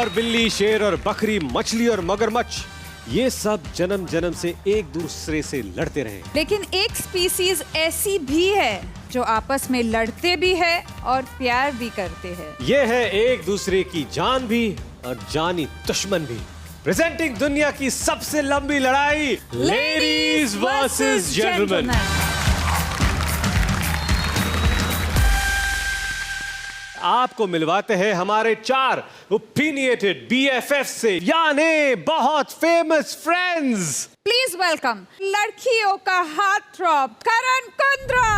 और बिल्ली, शेर और बकरी, मछली और मगरमच्छ, ये सब जन्म जन्म से एक दूसरे से लड़ते रहे। लेकिन एक स्पीसीज ऐसी भी है जो आपस में लड़ते भी है और प्यार भी करते हैं। ये है एक दूसरे की जान भी और जानी दुश्मन भी। प्रेजेंटिंग दुनिया की सबसे लंबी लड़ाई, लेडीज वर्सेस जेंटलमैन। आपको मिलवाते हैं हमारे 4 ओपिनियटेड BFF से, यानी बहुत फेमस फ्रेंड्स। प्लीज वेलकम लड़कियों का heart throb Karan Kundra,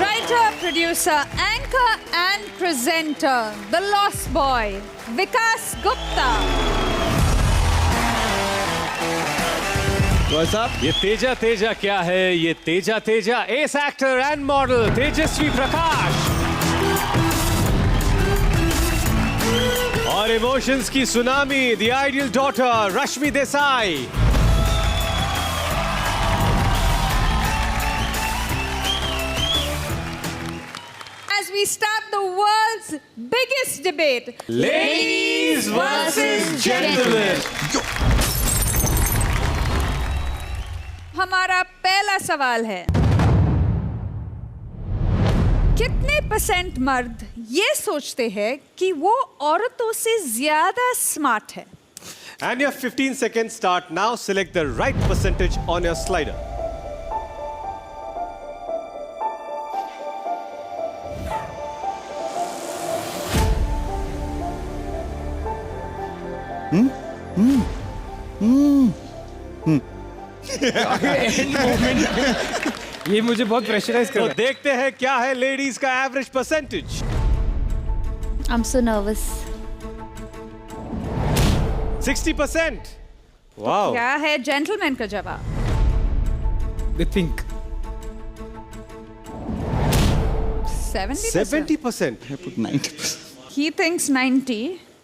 writer, producer, anchor and presenter, the lost boy Vikas Gupta. ये तेजा तेजा क्या है? ये Teja Teja as actor and model Tejasswi Prakash और इमोशंस की tsunami, the ideal daughter Rashmi Desai. As we start the world's biggest debate, Ladies versus gentlemen. हमारा पहला सवाल है, कितने % मर्द ये सोचते हैं कि वो औरतों से ज्यादा स्मार्ट है? And your 15 seconds start now. Select the right percentage on your slider. ये मुझे बहुत प्रेशराइज कर तो रहा है। देखते हैं क्या है लेडीज का average percentage. I'm so nervous. 60%. Wow. क्या है जेंटलमैन का जवाब? They think. 70%. 70%. I put 90%. He thinks 90.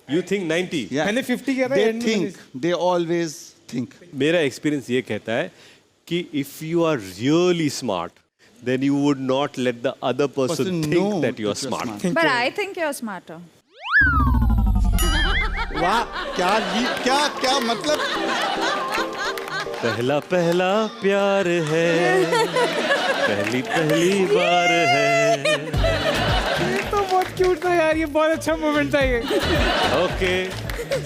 You think 90? Yeah. पहले 50 क्या था? They end में think. They always think. मेरा एक्सपीरियंस ये कहता है कि if you are really smart, then you would not let the other person Person think know that you are that you're smart. smart. But I think you're smarter. वाह क्या क्या मतलब? पहला पहला प्यार है, पहली पहली बार है। ये तो बहुत क्यूट था यार, ये बहुत अच्छा मोमेंट था ये। Okay,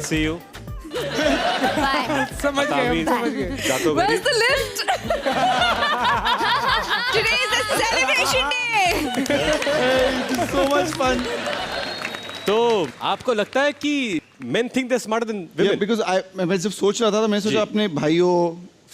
see you. समझ गए, हम समझ गए। जातो Where's बेटी। the lift? Today is a celebration day. So much fun. तो आपको लगता है कि men think they're smarter than Yeah, women? because मैं जब सोच रहा था तो मैंने सोचा जी। अपने भाइयों,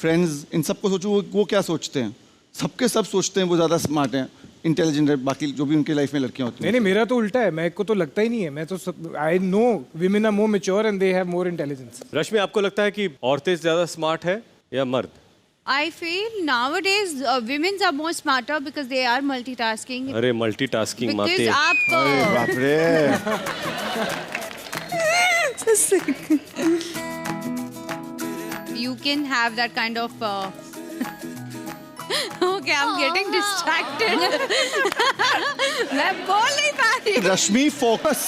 फ्रेंड्स, इन सबको सोचूं वो क्या सोचते हैं। सबके सब सोचते हैं वो ज्यादा स्मार्ट हैं, इंटेलिजेंट है, बाकी जो भी उनकी लाइफ में लड़कियां होती नहीं हैं। नहीं, मेरा तो उल्टा है, मेरे को तो लगता ही नहीं है। मैं तो I know women are more mature and they have more intelligence. रश्मि, आपको लगता है कि औरतें ज्यादा स्मार्ट है या मर्द? I feel nowadays women are more smarter because they are multitasking. अरे मल्टीटास्किंग Because माते। आप बाप रे। you can have that kind of okay, I'm getting distracted. मैं बोल नहीं पा रही। रश्मि focus.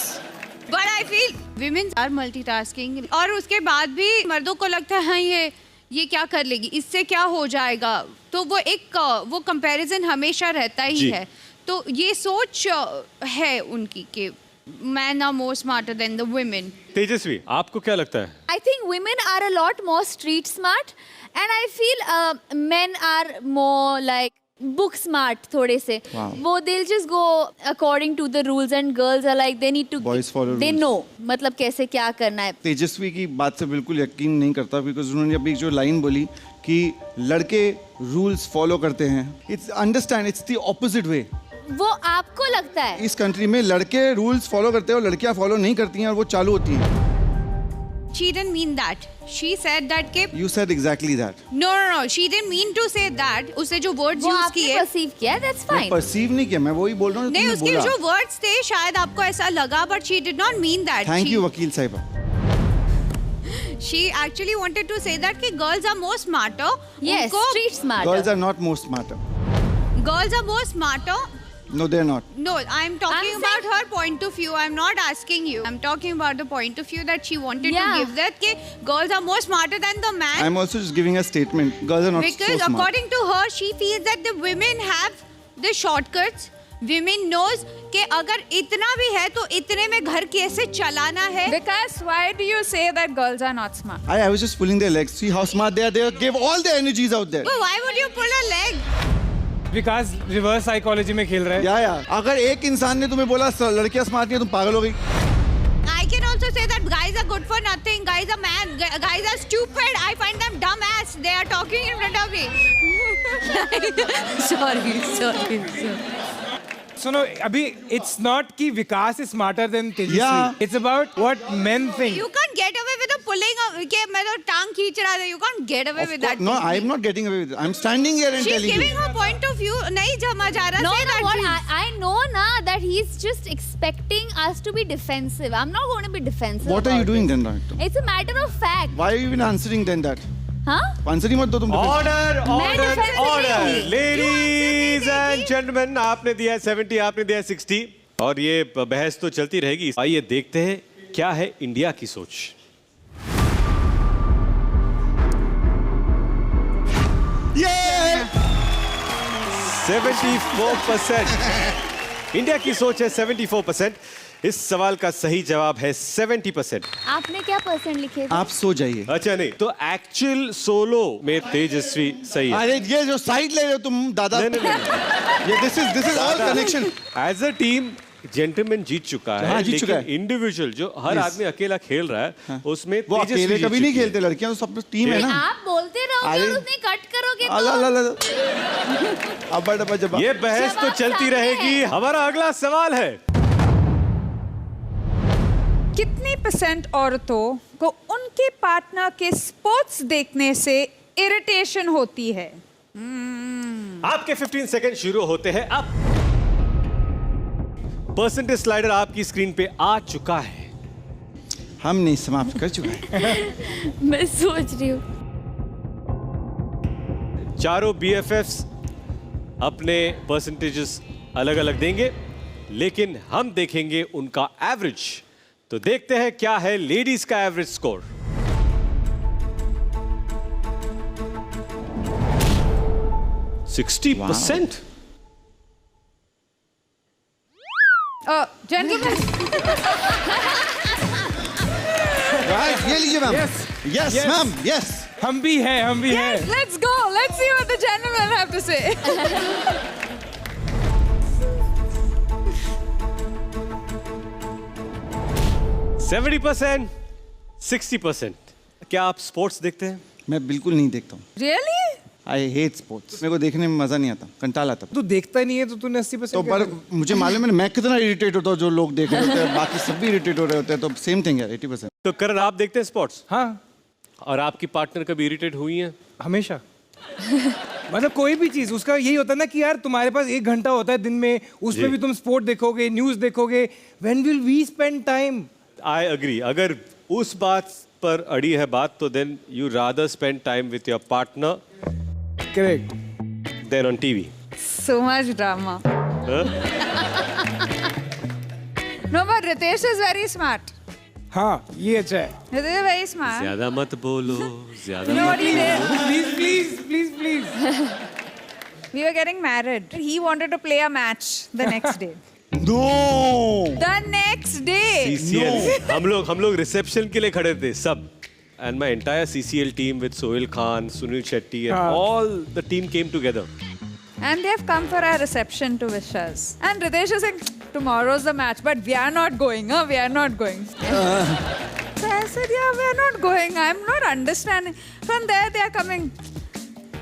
But I feel women are multitasking और उसके बाद भी मर्दों को लगता है हाँ ये क्या कर लेगी, इससे क्या हो जाएगा, तो वो एक वो कंपैरिजन हमेशा रहता ही जी। है। तो ये सोच है उनकी कि men are more smarter than the women. तेजस्वी, आपको क्या लगता है? I think women are a lot more street smart and I feel men are more like book smart थोड़े से. Wow. वो they'll just go according to the rules and girls are like they need to Boys follow they rules. know मतलब कैसे क्या करना है. तेजस्वी की बात से बिल्कुल यकीन नहीं करता बिकॉज उन्होंने अभी जो लाइन बोली कि लड़के रूल्स फॉलो करते हैं, it's understand it's the opposite way. वो आपको लगता है इस कंट्री में लड़के रूल्स फॉलो करते हैं और लड़कियां फॉलो नहीं करती हैं और वो चालू होती हैं। She didn't mean that. She said that कि You said exactly that. no, she didn't mean to say that. उसने जो words वो use आपने किए परसीव किया that's मैं fine. परसीव नहीं किया, मैं वही बोल रहा हूँ जो नहीं, तुमने उसके बोला। जो words थे शायद आपको ऐसा लगा, but she did not mean that. Thank She- you वकील साहिबा। She actually wanted to say that कि girls are more smarter. Yes, उनको street smart. Girls are not more smarter. girls are more smarter. No, they're not. No, I'm talking I'm about saying- her point of view. I'm not asking you. I'm talking about the point of view that she wanted Yeah. to give. That ke girls are more smarter than the man. I'm also just giving a statement. Girls are not Because so smart. according to her, she feels that the women have the shortcuts. Women knows कि अगर इतना भी है तो इतने में घर कैसे चलाना है. Because why do you say that girls are not smart? I was just pulling their legs. See how smart they are. They give all their energies out there. But why would you pull a leg? Vikas reverse psychology में खेल रहा है. या अगर एक इंसान ने तुम्हें बोला लड़कियां स्मार्ट नहीं है, तुम पागल हो गई. I can also say that guys are good for nothing. Guys are man. Guys are stupid. I find them dumb ass. They are talking in front of me. sorry. सुनो अभी it's not कि विकास is smarter than Tejashwi. Yeah. It's about what men think. You can't get away with a pulling. कि मैं तो टांग खींच रहा था. You can't get away with that. No, I'm not getting away with it. I'm standing here and She's telling giving you. her point of view. नहीं समझ आ रहा. No, Say no, that what please. I know na that he's just expecting us to be defensive. I'm not going to be defensive. What are you about doing it. then, right? It's a matter of fact. Why are you even answering then that? Huh? Answer ही मत दो तुम. Order order defensive order नहीं हूँ। Ladies and gentleman, आपने दिया है 70, आपने दिया है 60 और ये बहस तो चलती रहेगी. आइए देखते हैं क्या है इंडिया की सोच. Yeah! 74%. इंडिया की सोच है 74%. इस सवाल का सही जवाब है 70%. आपने क्या परसेंट लिखे थे? आप सो जाइए. अच्छा नहीं तो एक्चुअल सोलो में तेजस्वी सही है. अरे ये जो साइड ले रहे हो तुम दादा. ये this is all connection. As a team gentleman जीत चुका है. हाँ, जीत चुका है. इंडिविजुअल जो हर Yes. आदमी अकेला खेल रहा है उसमें वो तेजस्वी अकेले जीत कभी नहीं चुकी है. खेलते. लड़कियां तो सब टीम है ना. आप बोलते रहोगे अरे- और उसने कट करोगे अल्लाह तो अल्लाह. अब बड़ा जब ये बहस तो जवाब चलती सामने रहेगी. है. हमारा अगला सवाल है कितनी % औरतों को उनके पार्टनर के स्पोर्ट्स देखने से इरिटेशन होती है? आपके 15 सेकंड शुरू होते हैं अब. परसेंटेज स्लाइडर आपकी स्क्रीन पे आ चुका है. हमने समाप्त कर चुका है. मैं सोच रही हूँ. चारों BFFs अपने परसेंटेजेस अलग अलग देंगे लेकिन हम देखेंगे उनका एवरेज. तो देखते हैं क्या है लेडीज का एवरेज स्कोर. %60%. Gentlemen, Right, ये लीजिए ma'am. Yes. Yes, Yes. Ma'am. Yes. हम भी हैं, हम भी yes, हैं. let's go. Let's see what the gentlemen have to say. Seventy 60%. क्या आप स्पोर्ट्स देखते हैं? मैं बिल्कुल नहीं देखता हूँ. Really? I hate sports. मेरे को देखने में मजा नहीं आता. कंटाल आता. तू देखता नहीं है तो तूने 80% तो पर मुझे मालूम है मैं कितना इरिटेट होता हूँ जो लोग देख रहे होते हैं. बाकी सब भी इरिटेट हो रहे होते हैं. तो सेम थिंग है 80%. तो करण आप देखते हैं स्पोर्ट्स हाँ और आपकी पार्टनर कभी इरिटेट हुई है? हमेशा. मतलब कोई भी चीज उसका यही होता है ना कि यार तुम्हारे पास 1 घंटा होता है दिन में, उसमें जी. भी तुम स्पोर्ट देखोगे, न्यूज देखोगे. When will we spend time? I agree. अगर उस बात पर अड़ी है बात तो then you rather spend time with your partner correct. Then on TV. So much drama. No, but Ritesh is very smart. हाँ ये अच्छा है. Ritesh is very smart. ज्यादा मत बोलो, ज्यादा You know मत. what he did? Please please please please. We were getting married. He wanted to play a match the next day. No. The next day. CCL. हम लोग reception के लिए खड़े थे सब. And my entire CCL team with Sohail Khan, Sunil Shetty, and हाँ. all the team came together. And they've come for our reception to wish us. And Ritesh is saying, tomorrow's the match, but we are not going, we are not going. So I said, yeah, we are not going. I'm not understanding. From there, they are coming.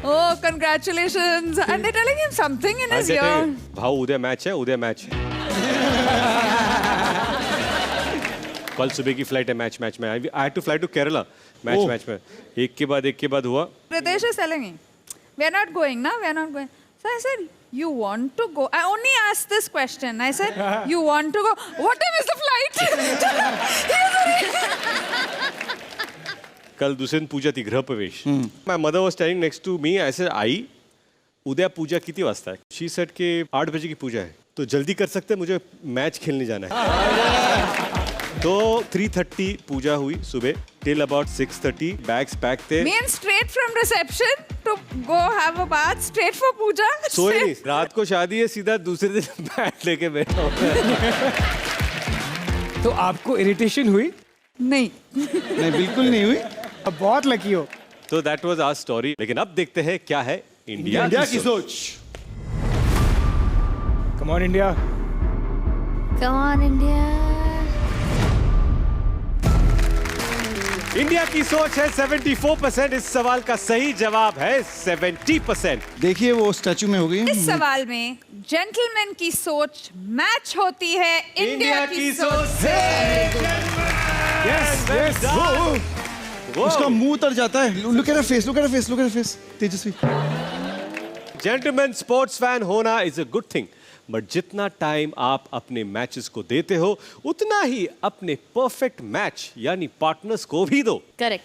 Oh, congratulations. And they're telling him something in his ear. भाव उदय match है, उदय match. कल सुबह की flight है match में. I had to fly to Kerala. Match में एक के बाद हुआ. Ritesh is telling me, we are not going, we are not going. So I said, you want to go? I only asked this question. I said, you want to go? What time is the flight? कल दूसरे दिन पूजा थी गृह प्रवेश. My mother was standing next to me. I said I उद्या पूजा किती वाजता आहे? शी सेड के 8 बजे की पूजा आहे. तो जल्दी कर सकते हैं, मुझे मैच खेलने जाना है। तो 3:30 पूजा हुई सुबह, टिल अबाउट 6:30 बैग्स पैक थे। Mean straight from reception to go have a bath straight for puja. सोए नहीं, रात को शादी है, सीधा दूसरे दिन बैट लेके बैठा हूँ। तो आपको इरिटेशन हुई? नहीं. नहीं, बिल्कुल नहीं हुई। अब बहुत लकी हो। तो दैट वाज आवर स्टोरी। लेकिन अब देखते हैं क्या है इंडिया की सोच। Come on India. Come on, India. India की सोच है 74%। इस सवाल का सही जवाब है 70%। देखिए वो स्टैचू में हो गई। इस सवाल में जेंटलमैन की सोच मैच होती है इंडिया की सोच से. Yes yes. उसका मुंह उतर जाता है। Look at face, look at face, look at face. Tejasswi. Gentleman sports fan होना is a good thing, but जितना टाइम आप अपने मैचेस को देते हो उतना ही अपने परफेक्ट मैच यानी पार्टनर्स को भी दो। Correct.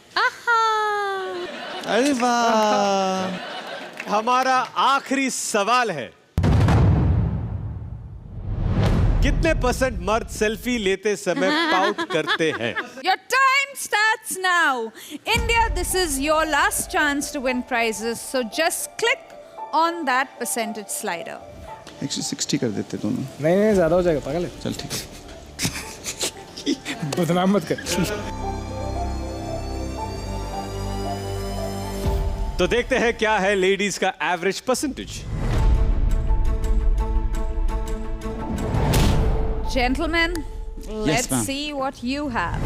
अरे वाह। हमारा आखिरी सवाल है, कितने % मर्द सेल्फी लेते समय पाउट करते हैं? Your time starts now. India, this is your last chance to win prizes. So just click on that percentage slider. 160 कर देते दोनों। नहीं नहीं, ज्यादा हो जाएगा, पागल है। चल ठीक है। बदनाम मत कर। तो देखते हैं क्या है लेडीज का average percentage. Gentlemen, let's ma'am. see what you have.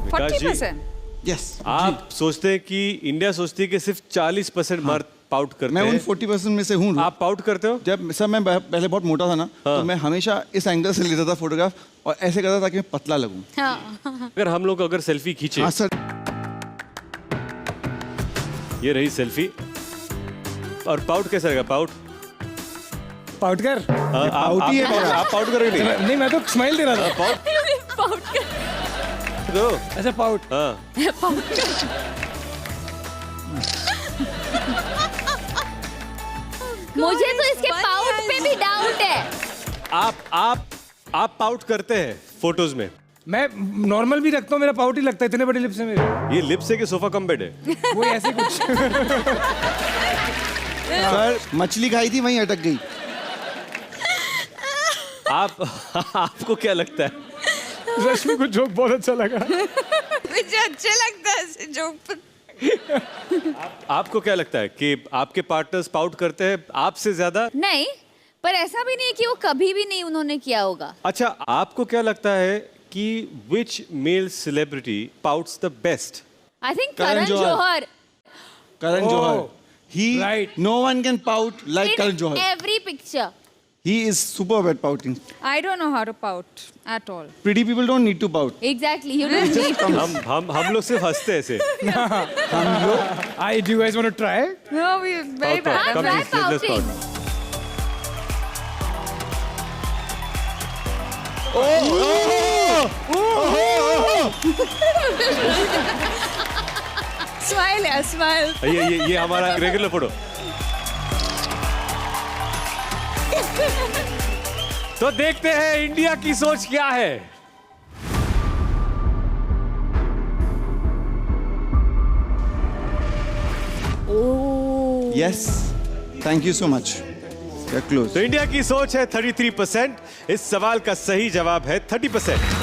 Vikas ji, 40%. Yes. आप सोचते हैं कि इंडिया सोचती है कि सिर्फ 40% मर्द पाउट करते मैं उन हैं। 40% में से हूँ। आप पाउट करते हो? जब सर मैं पहले बहुत मोटा था ना, तो मैं हमेशा इस एंगल से लेता था फोटोग्राफ और ऐसे करता था ताकि मैं पतला लगूं। अगर हम लोग अगर सेल्फी खींचे, हाँ सर। ये रही सेल्फी, और पाउट कैसा रहेगा? पाउट पाउट कर। पाउट ही है मेरा। आप पाउट करोगे? नहीं नहीं, मैं तो स्माइल दे रहा था। पाउट करो। अच्छा पाउट। हाँ, मुझे तो इसके पाउट पे भी डाउट है. आप पाउट करते हैं फोटोज में? मैं नॉर्मल भी रखता हूँ, मेरा पाउट ही लगता है, इतने बड़े लिप्स हैं मेरे। ये लिप्स है कि सोफा कम बेड है? वो ऐसे कुछ। सर मछली खाई थी, वहीं अटक गई। आपको क्या लगता है? रश्मि को जोक बहुत अच्छा लगा। मुझे अच्छा लगता है ऐसे जोक। आपको क्या लगता है कि आपके पार्टनर्स पाउट करते हैं आपसे ज्यादा? नहीं, पर ऐसा भी नहीं कि वो कभी भी नहीं उन्होंने किया होगा. अच्छा, आपको क्या लगता है कि which male celebrity pouts the best? I think Karan Karan Johar. Johar. Karan Oh, Johar. He, right. no one can pout like Karan In Johar. every picture. He is superb at pouting. I don't know how to pout at all. Pretty people don't need to pout. Exactly. You don't need to. हम लोग सिर्फ हंसते हैं ऐसे। Do you guys want to try? No, we very Pout, bad. pout. Come, try please, let's pouting. pout. Smile, yeah, smile. ये हमारा regular photo. तो देखते हैं इंडिया की सोच क्या है। Yes. Thank you so much. You're close. तो इंडिया की सोच है 33%। इस सवाल का सही जवाब है 30%।